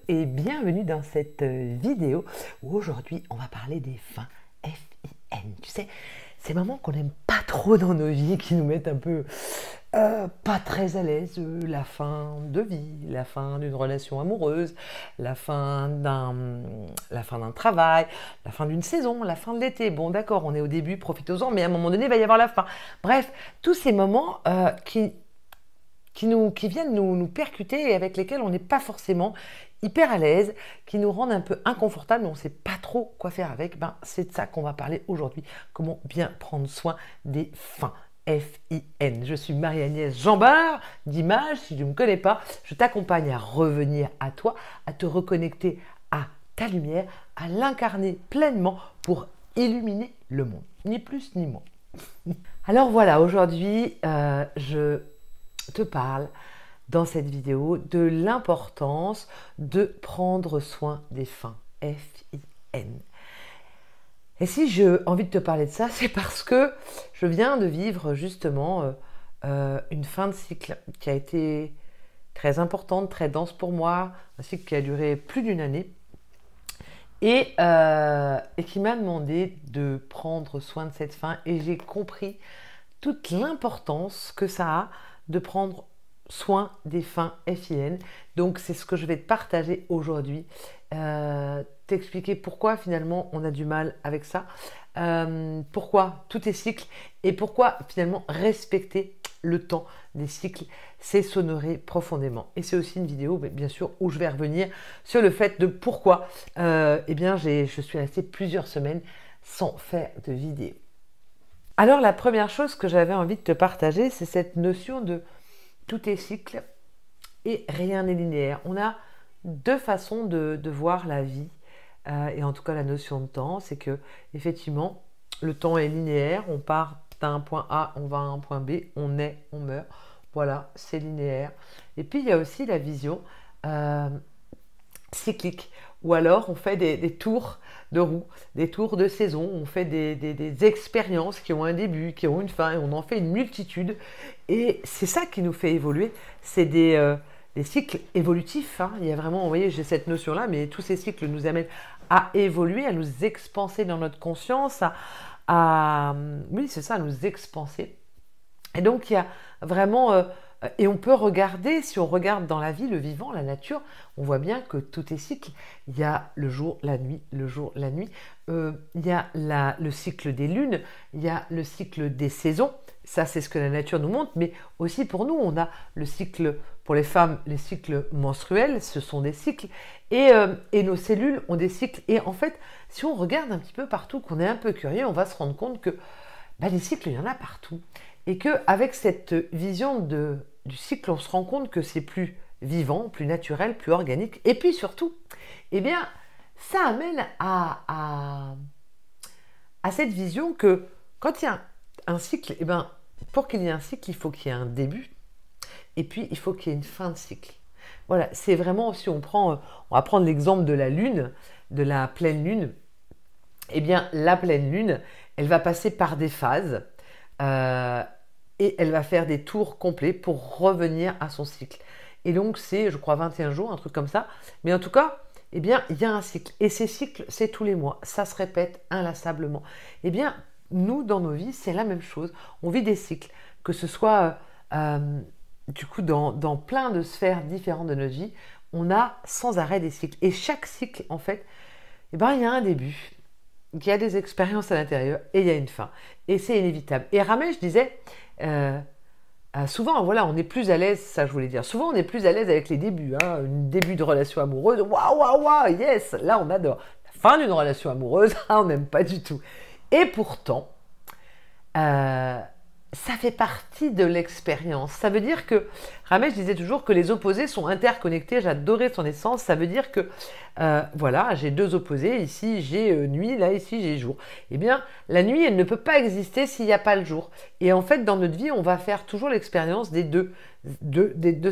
et bienvenue dans cette vidéo où aujourd'hui on va parler des fins F-I-N. Tu sais, ces moments qu'on n'aime pas trop dans nos vies, qui nous mettent un peu pas très à l'aise. La fin de vie, la fin d'une relation amoureuse, la fin d'un travail, la fin d'une saison, la fin de l'été. Bon d'accord, on est au début, profitons-en, mais à un moment donné il va y avoir la fin. Bref, tous ces moments qui viennent nous percuter et avec lesquels on n'est pas forcément hyper à l'aise, qui nous rendent un peu inconfortables, mais on ne sait pas trop quoi faire avec. C'est de ça qu'on va parler aujourd'hui, comment bien prendre soin des fins. F-I-N. Je suis Marie-Agnès Jambard d'Image. Si tu ne me connais pas, je t'accompagne à revenir à toi, à te reconnecter à ta lumière, à l'incarner pleinement pour illuminer le monde. Ni plus ni moins. Alors voilà, aujourd'hui, je te parle dans cette vidéo de l'importance de prendre soin des fins. F-I-N. Et si j'ai envie de te parler de ça, c'est parce que je viens de vivre justement une fin de cycle qui a été très importante, très dense pour moi, un cycle qui a duré plus d'une année et qui m'a demandé de prendre soin de cette fin, et j'ai compris toute l'importance que ça a de prendre soin des fins F-I-N. Donc c'est ce que je vais te partager aujourd'hui, t'expliquer pourquoi finalement on a du mal avec ça, pourquoi tout est cycle et pourquoi finalement respecter le temps des cycles, c'est s'honorer profondément. Et c'est aussi une vidéo, bien sûr, où je vais revenir sur le fait de pourquoi je suis restée plusieurs semaines sans faire de vidéo. Alors la première chose que j'avais envie de te partager, c'est cette notion de tout est cycle et rien n'est linéaire. On a deux façons de voir la vie, et en tout cas la notion de temps, c'est que effectivement le temps est linéaire, on part d'un point A, on va à un point B, on naît, on meurt, voilà, c'est linéaire. Et puis il y a aussi la vision cyclique, ou alors on fait des tours de roue, des tours de saison, on fait des expériences qui ont un début, qui ont une fin, et on en fait une multitude, et c'est ça qui nous fait évoluer, c'est des cycles évolutifs, hein. Il y a vraiment, vous voyez, j'ai cette notion-là, mais tous ces cycles nous amènent à évoluer, à nous expanser dans notre conscience, oui, c'est ça, à nous expanser. Et donc, il y a vraiment... et on peut regarder, si on regarde dans la vie, le vivant, la nature, on voit bien que tout est cycle. Il y a le jour, la nuit, le jour, la nuit. Il y a le cycle des lunes, il y a le cycle des saisons. Ça, c'est ce que la nature nous montre. Mais aussi pour nous, on a le cycle, pour les femmes, les cycles menstruels, ce sont des cycles. Et nos cellules ont des cycles. Et en fait, si on regarde un petit peu partout, qu'on est un peu curieux, on va se rendre compte que les cycles, il y en a partout. Et qu'avec cette vision du cycle, on se rend compte que c'est plus vivant, plus naturel, plus organique. Et puis surtout, ça amène à cette vision que quand il y a un cycle, pour qu'il y ait un cycle, il faut qu'il y ait un début. Et puis, il faut qu'il y ait une fin de cycle. Voilà, c'est vraiment, si on va prendre l'exemple de la lune, de la pleine lune. La pleine lune, elle va passer par des phases. Et elle va faire des tours complets pour revenir à son cycle. Et donc, c'est, je crois, 21 jours, un truc comme ça. Mais en tout cas, il y a un cycle. Et ces cycles, c'est tous les mois. Ça se répète inlassablement. Nous, dans nos vies, c'est la même chose. On vit des cycles. Que ce soit, du coup, dans plein de sphères différentes de notre vie, on a sans arrêt des cycles. Et chaque cycle, en fait, il y a un début. Il y a des expériences à l'intérieur et il y a une fin. Et c'est inévitable. Et Ramesh disait, souvent, voilà, on est plus à l'aise, ça je voulais dire, souvent on est plus à l'aise avec les débuts, hein, un début de relation amoureuse, waouh, waouh, waouh, yes, là on adore. La fin d'une relation amoureuse, on n'aime pas du tout. Et pourtant, ça fait partie de l'expérience. Ça veut dire que, Ramesh disait toujours que les opposés sont interconnectés, j'adorais son essence, ça veut dire que, voilà, j'ai deux opposés, ici j'ai nuit, là ici j'ai jour. La nuit, elle ne peut pas exister s'il n'y a pas le jour. Et en fait, dans notre vie, on va faire toujours l'expérience de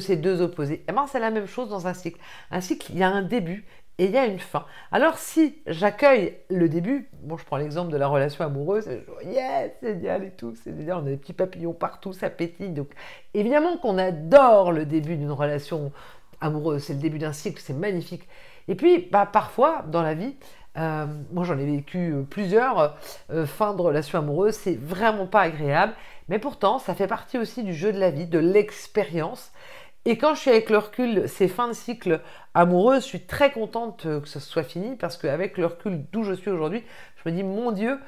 ces deux opposés. C'est la même chose dans un cycle. Un cycle, il y a un début et il y a une fin. Alors si j'accueille le début, bon, je prends l'exemple de la relation amoureuse, yes, c'est génial et tout, c'est génial, on a des petits papillons partout, ça pétille. Donc évidemment qu'on adore le début d'une relation amoureux, c'est le début d'un cycle, c'est magnifique. Et puis, bah, parfois, dans la vie, moi j'en ai vécu plusieurs fins de relations amoureuses, c'est vraiment pas agréable, mais pourtant, ça fait partie aussi du jeu de la vie, de l'expérience. Et quand je suis avec le recul, ces fins de cycle amoureuses, je suis très contente que ce soit fini parce qu'avec le recul d'où je suis aujourd'hui, je me dis, mon Dieu,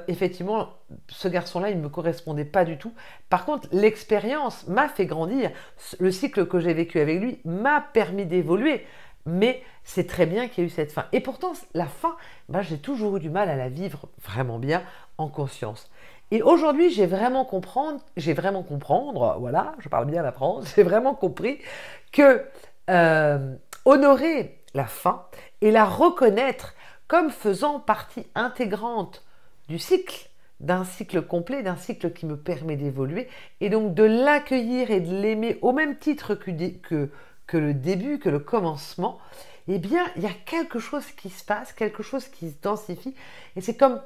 effectivement, ce garçon-là, il ne me correspondait pas du tout. Par contre, l'expérience m'a fait grandir. Le cycle que j'ai vécu avec lui m'a permis d'évoluer. Mais c'est très bien qu'il y ait eu cette fin. Et pourtant, la fin, ben, j'ai toujours eu du mal à la vivre vraiment bien en conscience. Et aujourd'hui, j'ai vraiment comprendre, voilà, je parle bien la France, j'ai vraiment compris que honorer la fin et la reconnaître comme faisant partie intégrante du cycle, d'un cycle complet, d'un cycle qui me permet d'évoluer, et donc de l'accueillir et de l'aimer au même titre que le début, que le commencement, eh bien, il y a quelque chose qui se passe, quelque chose qui se densifie, et c'est comme...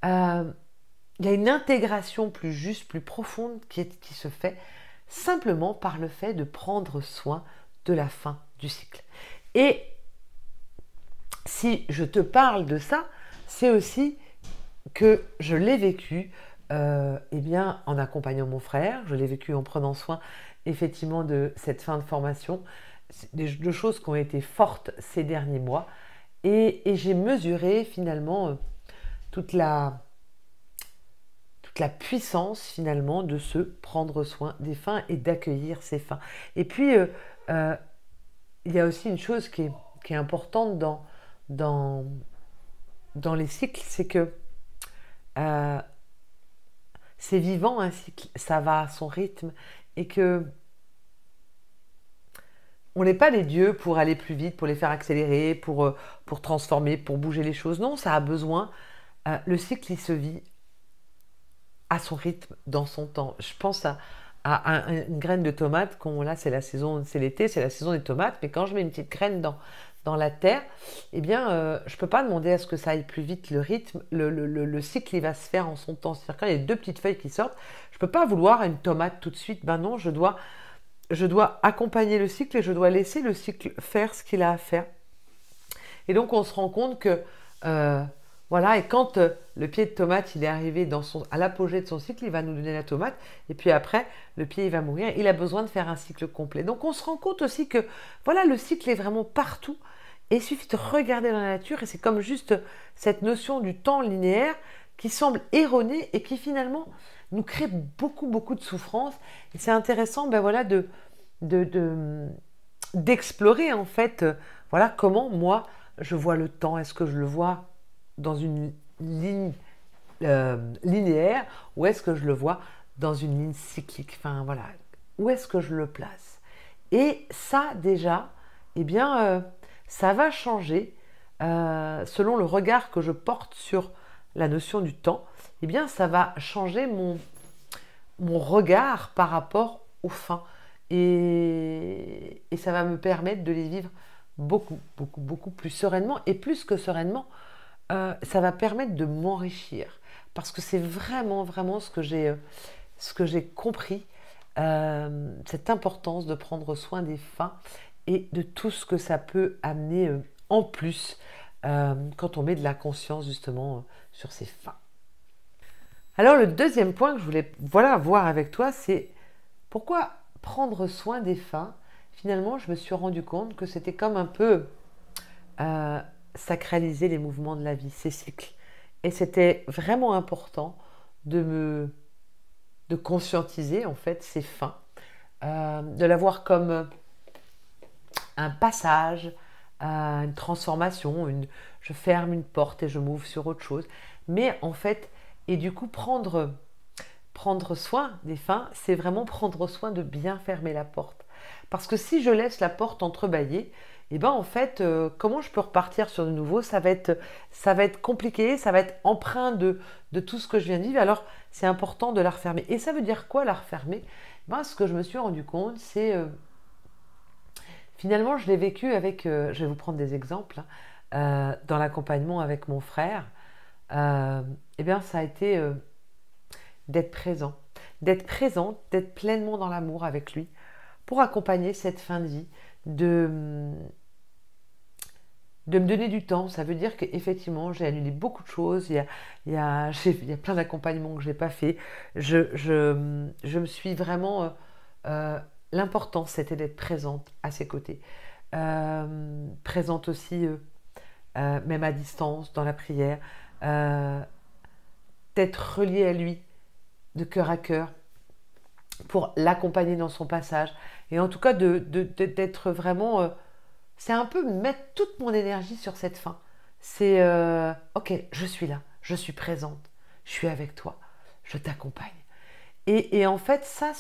il y a une intégration plus juste, plus profonde qui se fait simplement par le fait de prendre soin de la fin du cycle. Et si je te parle de ça, c'est aussi que je l'ai vécu eh bien, en accompagnant mon frère, je l'ai vécu en prenant soin effectivement de cette fin de formation, de choses qui ont été fortes ces derniers mois, et j'ai mesuré finalement toute la puissance finalement de se prendre soin des fins et d'accueillir ces fins. Et puis, il y a aussi une chose qui est importante dans les cycles, c'est que c'est vivant un cycle, ça va à son rythme, et que on n'est pas les dieux pour aller plus vite, pour les faire accélérer, pour transformer, pour bouger les choses. Non, ça a besoin. Le cycle, il se vit à son rythme, dans son temps. Je pense à une graine de tomate, là c'est la saison, c'est l'été, c'est la saison des tomates, mais quand je mets une petite graine dans la terre, eh bien, je ne peux pas demander à ce que ça aille plus vite, le rythme, le cycle, il va se faire en son temps. C'est-à-dire quand il y a deux petites feuilles qui sortent, je ne peux pas vouloir une tomate tout de suite, ben non, je dois accompagner le cycle et je dois laisser le cycle faire ce qu'il a à faire. Et donc on se rend compte que voilà, et quand le pied de tomate il est arrivé à l'apogée de son cycle, il va nous donner la tomate, et puis après, le pied il va mourir, il a besoin de faire un cycle complet. Donc on se rend compte aussi que voilà, le cycle est vraiment partout, et il suffit de regarder dans la nature, et c'est comme juste cette notion du temps linéaire qui semble erronée et qui finalement nous crée beaucoup, beaucoup de souffrance. Et c'est intéressant ben voilà, d'explorer en fait voilà, comment moi je vois le temps. Est-ce que je le vois dans une ligne linéaire ou est-ce que je le vois dans une ligne cyclique? Enfin voilà, où est-ce que je le place? Et ça déjà, eh bien, ça va changer selon le regard que je porte sur la notion du temps. Eh bien, ça va changer mon regard par rapport aux fins. Et ça va me permettre de les vivre beaucoup, beaucoup, beaucoup plus sereinement. Et plus que sereinement, ça va permettre de m'enrichir. Parce que c'est vraiment, vraiment ce que j'ai compris, cette importance de prendre soin des fins et de tout ce que ça peut amener en plus quand on met de la conscience justement sur ces fins. Alors le deuxième point que je voulais voir avec toi, c'est pourquoi prendre soin des fins. Finalement, je me suis rendu compte que c'était comme un peu sacraliser les mouvements de la vie, ces cycles. Et c'était vraiment important de conscientiser en fait ces fins, de la voir comme un passage, une transformation, je ferme une porte et je m'ouvre sur autre chose. Mais en fait, et du coup, prendre soin des fins, c'est vraiment prendre soin de bien fermer la porte. Parce que si je laisse la porte entrebâillée, et ben en fait, comment je peux repartir sur de nouveau? Ça va être compliqué, ça va être empreint de tout ce que je viens de vivre. Alors, c'est important de la refermer. Et ça veut dire quoi, la refermer? Ben, ce que je me suis rendu compte, c'est... finalement, je l'ai vécu avec... je vais vous prendre des exemples. Dans l'accompagnement avec mon frère, eh bien, ça a été d'être présente, d'être pleinement dans l'amour avec lui, pour accompagner cette fin de vie, de, de me donner du temps. Ça veut dire qu'effectivement, j'ai annulé beaucoup de choses. Il y a plein d'accompagnements que je n'ai pas fait. Je me suis vraiment... euh, l'important, c'était d'être présente à ses côtés. Présente aussi, même à distance, dans la prière. Euh, d'être reliée à lui, de cœur à cœur, pour l'accompagner dans son passage. Et en tout cas, d'être vraiment... c'est un peu mettre toute mon énergie sur cette fin. C'est, ok, je suis là, je suis présente, je suis avec toi, je t'accompagne. Et en fait, ça,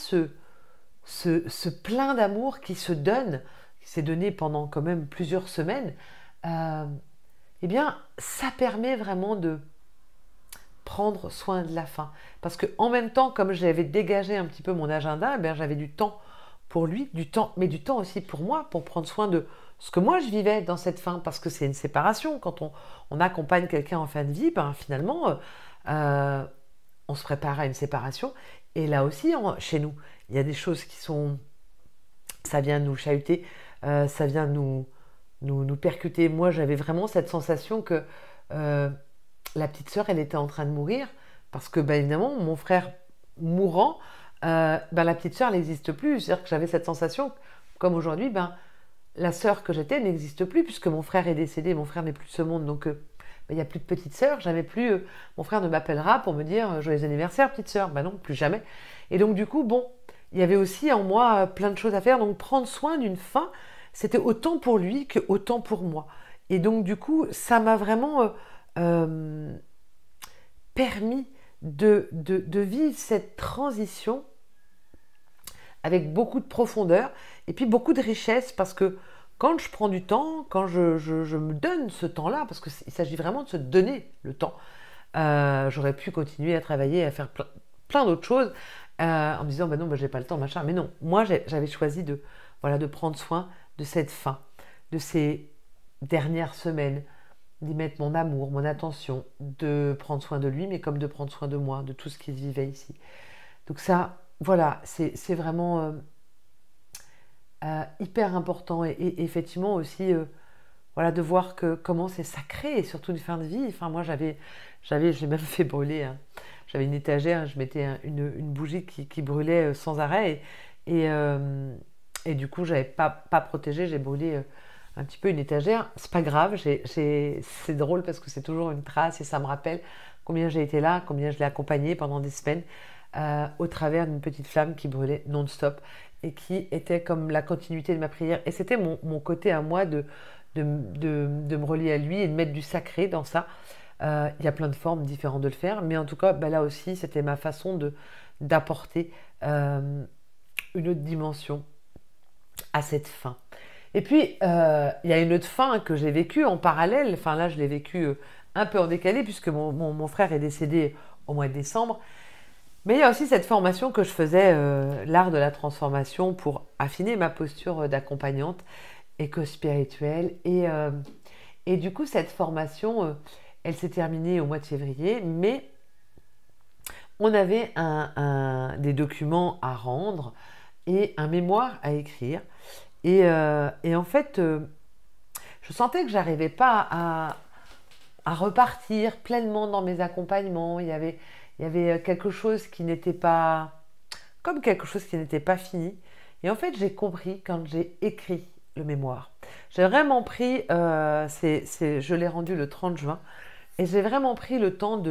ce plein d'amour qui se donne, qui s'est donné pendant quand même plusieurs semaines, euh, eh bien, ça permet vraiment de prendre soin de la fin. Parce que en même temps, comme j'avais dégagé un petit peu mon agenda, eh bien, j'avais du temps pour lui, du temps, mais du temps aussi pour moi, pour prendre soin de ce que moi je vivais dans cette fin, parce que c'est une séparation. Quand on accompagne quelqu'un en fin de vie, ben, finalement, euh, on se prépare à une séparation. Et là aussi, chez nous, il y a des choses qui sont... Ça vient nous chahuter, ça vient nous percuter. Moi, j'avais vraiment cette sensation que euh, la petite sœur, elle était en train de mourir, parce que, ben, évidemment, mon frère mourant, ben, la petite sœur n'existe plus. C'est-à-dire que j'avais cette sensation, comme aujourd'hui, ben, la sœur que j'étais n'existe plus, puisque mon frère est décédé, mon frère n'est plus de ce monde, donc ben, il n'y a plus de petite sœur, jamais plus, mon frère ne m'appellera pour me dire joyeux anniversaire, petite sœur, ben non, plus jamais. Et donc du coup, bon, il y avait aussi en moi plein de choses à faire, donc prendre soin d'une fin, c'était autant pour lui que autant pour moi. Et donc du coup, ça m'a vraiment euh, permis de vivre cette transition avec beaucoup de profondeur et puis beaucoup de richesse, parce que quand je prends du temps, quand je me donne ce temps-là, parce qu'il s'agit vraiment de se donner le temps, j'aurais pu continuer à travailler, à faire plein d'autres choses, en me disant, bah non, bah, j'ai pas le temps, machin. Mais non, moi j'avais choisi voilà, de prendre soin de cette fin, de ces dernières semaines, d'y mettre mon amour, mon attention, de prendre soin de lui, mais comme de prendre soin de moi, de tout ce qui se vivait ici. Donc ça, voilà, c'est vraiment hyper important, et effectivement aussi, voilà, de voir que comment c'est sacré, et surtout une fin de vie. Enfin, moi, j'ai même fait brûler, j'avais une étagère, je mettais une bougie qui brûlait sans arrêt, et du coup, j'avais pas protégé, j'ai brûlé un petit peu une étagère. C'est pas grave, c'est drôle parce que c'est toujours une trace, et ça me rappelle combien j'ai été là, combien je l'ai accompagné pendant des semaines, au travers d'une petite flamme qui brûlait non-stop et qui était comme la continuité de ma prière. Et c'était mon côté à moi de me relier à lui et de mettre du sacré dans ça. Il y a plein de formes différentes de le faire, mais en tout cas, bah, là aussi, c'était ma façon d'apporter une autre dimension à cette fin. Et puis, il y a une autre fin que j'ai vécue en parallèle. Enfin, là, je l'ai vécue un peu en décalé, puisque mon frère est décédé au mois de décembre. Mais il y a aussi cette formation que je faisais, l'art de la transformation, pour affiner ma posture d'accompagnante éco-spirituelle. Et du coup, cette formation, elle s'est terminée au mois de février, mais on avait des documents à rendre et un mémoire à écrire. Et en fait, je sentais que j'arrivais pas à repartir pleinement dans mes accompagnements. Il y avait quelque chose qui n'était pas... comme quelque chose qui n'était pas fini. Et en fait, j'ai compris quand j'ai écrit le mémoire. J'ai vraiment pris... je l'ai rendu le 30 juin. Et j'ai vraiment pris le temps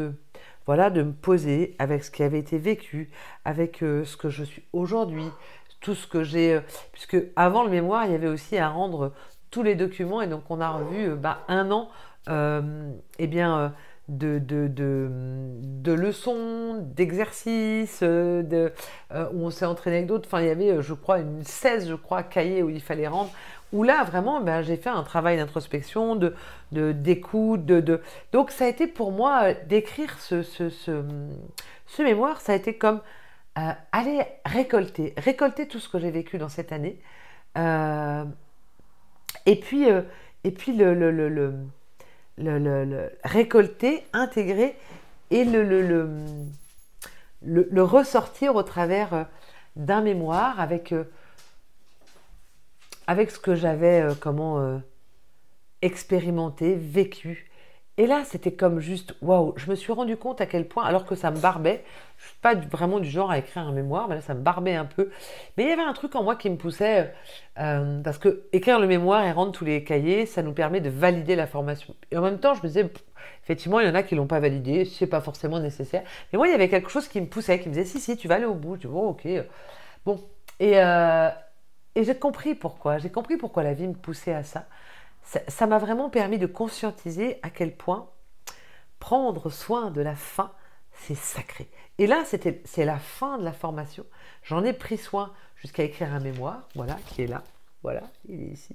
voilà, de me poser avec ce qui avait été vécu, avec ce que je suis aujourd'hui, tout ce que j'ai... puisque avant le mémoire, il y avait aussi à rendre tous les documents. Et donc, on a revu un an, eh bien... de leçons, d'exercices, où on s'est entraîné avec d'autres. Enfin, il y avait, je crois, 16 cahiers où il fallait rendre. Où là, vraiment, ben, j'ai fait un travail d'introspection, d'écoute. Donc, ça a été pour moi, d'écrire ce mémoire, ça a été comme aller récolter tout ce que j'ai vécu dans cette année. Euh, et puis le récolter, intégrer et le ressortir au travers d'un mémoire avec avec ce que j'avais expérimenté, vécu. Et là, c'était comme juste, waouh, je me suis rendu compte à quel point, alors que ça me barbait, je suis pas vraiment du genre à écrire un mémoire, mais là, ça me barbait un peu. Mais il y avait un truc en moi qui me poussait, parce que écrire le mémoire et rendre tous les cahiers, ça nous permet de valider la formation. Et en même temps, je me disais, effectivement, il y en a qui l'ont pas validé, c'est pas forcément nécessaire. Mais moi, il y avait quelque chose qui me poussait, qui me disait, si, tu vas aller au bout. Tu vois, bon, ok. Bon. Et, euh, et j'ai compris pourquoi. J'ai compris pourquoi la vie me poussait à ça. Ça m'a vraiment permis de conscientiser à quel point prendre soin de la fin, c'est sacré. Et là, c'est la fin de la formation. J'en ai pris soin jusqu'à écrire un mémoire, voilà, qui est là. Voilà, il est ici.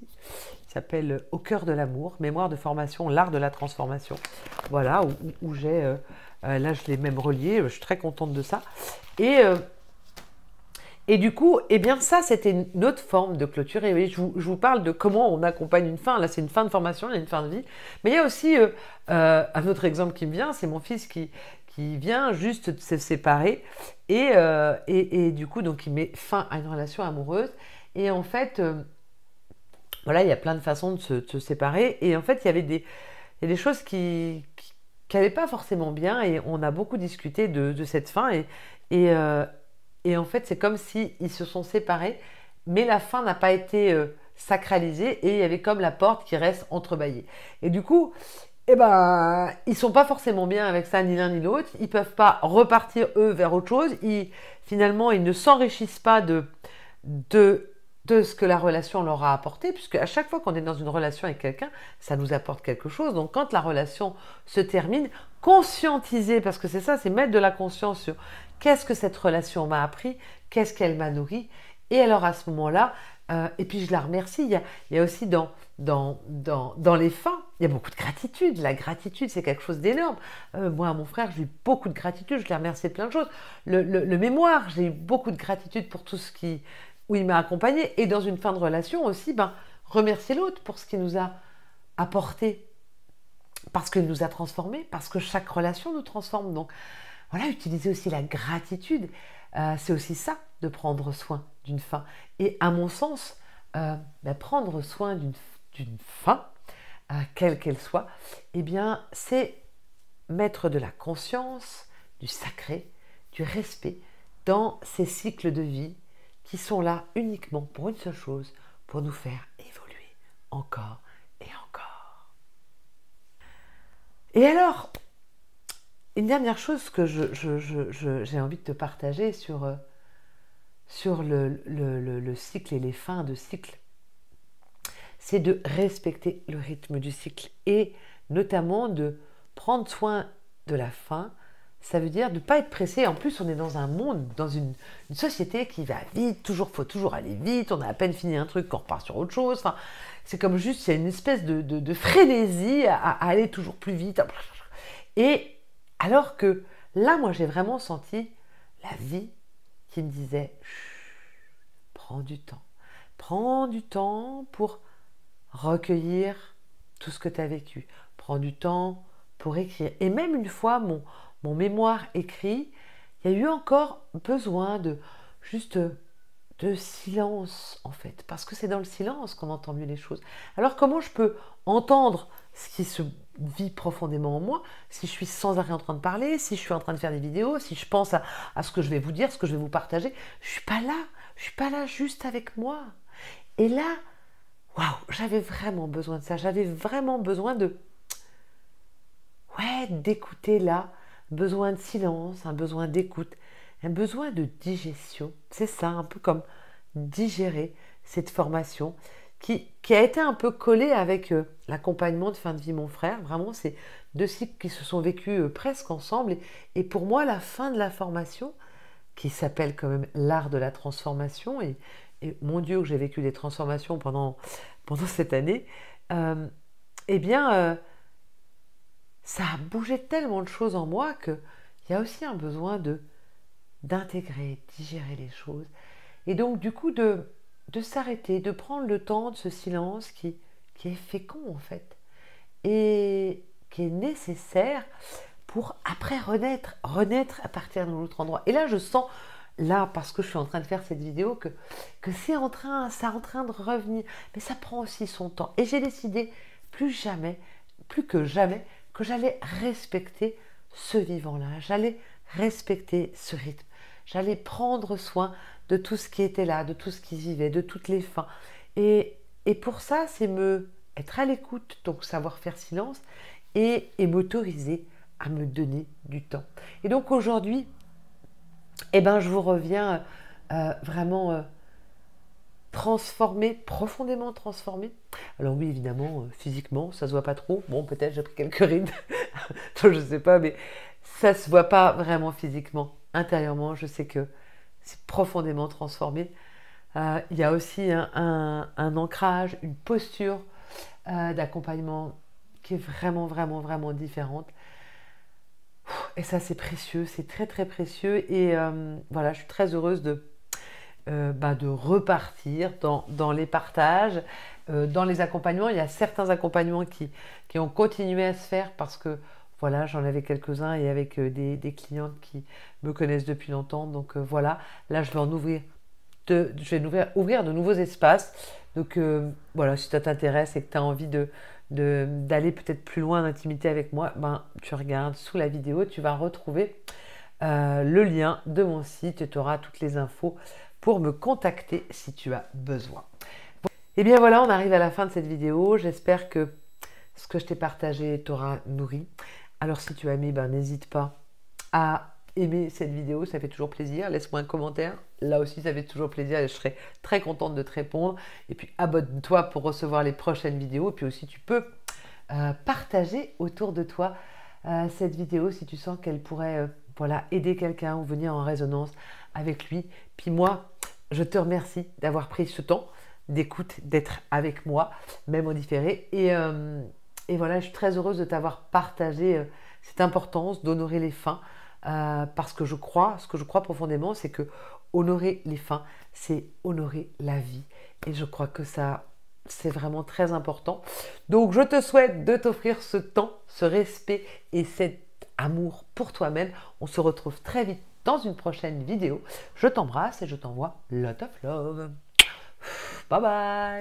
Il s'appelle Au cœur de l'amour, mémoire de formation, l'art de la transformation. Voilà, où j'ai, là je l'ai même relié, je suis très contente de ça. Et, et du coup, eh bien ça, c'était une autre forme de clôture. Et oui, je vous parle de comment on accompagne une fin. Là, c'est une fin de formation, il y a une fin de vie. Mais il y a aussi un autre exemple qui me vient, c'est mon fils qui vient juste de se séparer. Et du coup, donc, il met fin à une relation amoureuse. Et en fait, voilà, il y a plein de façons de se séparer. Et en fait, il y a des choses qui n'allaient pas forcément bien. Et on a beaucoup discuté de cette fin. Et, euh, et en fait, c'est comme si ils se sont séparés, mais la fin n'a pas été sacralisée et il y avait comme la porte qui reste entrebâillée. Et du coup, eh ben, ils sont pas forcément bien avec ça, ni l'un ni l'autre. Ils peuvent pas repartir eux vers autre chose. Finalement, ils ne s'enrichissent pas de, de ce que la relation leur a apporté, puisque à chaque fois qu'on est dans une relation avec quelqu'un, ça nous apporte quelque chose. Donc, quand la relation se termine, conscientiser, parce que c'est ça, c'est mettre de la conscience sur qu'est-ce que cette relation m'a appris, qu'est-ce qu'elle m'a nourri. Et alors à ce moment-là, et puis je la remercie, il y a aussi dans les fins, il y a beaucoup de gratitude. La gratitude, c'est quelque chose d'énorme. Moi, à mon frère, j'ai eu beaucoup de gratitude, je l'ai remercié de plein de choses. Le mémoire, j'ai eu beaucoup de gratitude pour tout ce où il m'a accompagné. Et dans une fin de relation aussi, ben, remercier l'autre pour ce qu'il nous a apporté, parce qu'il nous a transformés, parce que chaque relation nous transforme. Donc, voilà, utiliser aussi la gratitude, c'est aussi ça, de prendre soin d'une fin. Et à mon sens, prendre soin d'une fin, quelle qu'elle soit, eh bien, c'est mettre de la conscience, du sacré, du respect dans ces cycles de vie qui sont là uniquement pour une seule chose, pour nous faire évoluer encore et encore. Et alors, une dernière chose que j'ai envie de te partager sur le cycle et les fins de cycle, c'est de respecter le rythme du cycle et notamment de prendre soin de la fin. Ça veut dire de ne pas être pressé. En plus, on est dans un monde, dans une société qui va vite, faut toujours aller vite, on a à peine fini un truc qu'on repart sur autre chose. Enfin, c'est comme juste, il y a une espèce de frénésie à aller toujours plus vite. Et alors que là, moi, j'ai vraiment senti la vie qui me disait, prends du temps. Prends du temps pour recueillir tout ce que tu as vécu. Prends du temps pour écrire. Et même une fois mon mémoire écrit, il y a eu encore besoin juste de silence, en fait. Parce que c'est dans le silence qu'on entend mieux les choses. Alors comment je peux entendre ce qui se vit profondément en moi, si je suis sans arrêt en train de parler, si je suis en train de faire des vidéos, si je pense à ce que je vais vous dire, ce que je vais vous partager, je suis pas là. Je suis pas là juste avec moi. Et là, waouh, j'avais vraiment besoin de ça. J'avais vraiment besoin d'écouter là, besoin de silence, un besoin d'écoute, un besoin de digestion. C'est ça, un peu comme digérer cette formation qui a été un peu collée avec l'accompagnement de fin de vie mon frère. Vraiment, c'est deux cycles qui se sont vécus presque ensemble. Et pour moi, la fin de la formation, qui s'appelle quand même l'art de la transformation, et mon Dieu, que j'ai vécu des transformations pendant cette année, eh bien, ça a bougé tellement de choses en moi qu'il y a aussi un besoin d'intégrer, digérer les choses. Et donc, du coup, de s'arrêter, de prendre le temps de ce silence qui est fécond, en fait, et qui est nécessaire pour après renaître à partir d'un autre endroit. Et là, je sens là, parce que je suis en train de faire cette vidéo, que c'est en train de revenir. Mais ça prend aussi son temps. Et j'ai décidé plus que jamais, que j'allais respecter ce vivant-là. J'allais respecter ce rythme. J'allais prendre soin de tout ce qui était là, de tout ce qui vivait, de toutes les fins. Et pour ça, c'est être à l'écoute, donc savoir faire silence, et m'autoriser à me donner du temps. Et donc aujourd'hui, eh ben, je vous reviens vraiment transformée, profondément transformée. Alors oui, évidemment, physiquement, ça se voit pas trop. Bon, peut-être j'ai pris quelques rides, je sais pas, mais ça se voit pas vraiment physiquement. Intérieurement, je sais que c'est profondément transformé. Il y a aussi un ancrage, une posture d'accompagnement qui est vraiment, vraiment, vraiment différente. Et ça, c'est précieux, c'est très, très précieux. Et voilà, je suis très heureuse de repartir dans les partages, dans les accompagnements. Il y a certains accompagnements qui ont continué à se faire parce que voilà, j'en avais quelques-uns et avec des clientes qui me connaissent depuis longtemps. Donc voilà, là, je vais ouvrir de nouveaux espaces. Donc voilà, si ça t'intéresse et que tu as envie d'aller peut-être plus loin d'intimité avec moi, ben, tu regardes sous la vidéo, tu vas retrouver le lien de mon site et tu auras toutes les infos pour me contacter si tu as besoin. Et bien voilà, on arrive à la fin de cette vidéo. J'espère que ce que je t'ai partagé t'aura nourri. Alors si tu as aimé, ben, n'hésite pas à aimer cette vidéo, ça fait toujours plaisir. Laisse-moi un commentaire, là aussi ça fait toujours plaisir et je serai très contente de te répondre. Et puis abonne-toi pour recevoir les prochaines vidéos. Et puis aussi tu peux partager autour de toi cette vidéo si tu sens qu'elle pourrait voilà, aider quelqu'un ou venir en résonance avec lui. Puis moi, je te remercie d'avoir pris ce temps d'écoute, d'être avec moi, même en différé. Et voilà, je suis très heureuse de t'avoir partagé cette importance d'honorer les fins. Parce que ce que je crois profondément, c'est que honorer les fins, c'est honorer la vie. Et je crois que ça, c'est vraiment très important. Donc, je te souhaite de t'offrir ce temps, ce respect et cet amour pour toi-même. On se retrouve très vite dans une prochaine vidéo. Je t'embrasse et je t'envoie lot of love. Bye bye.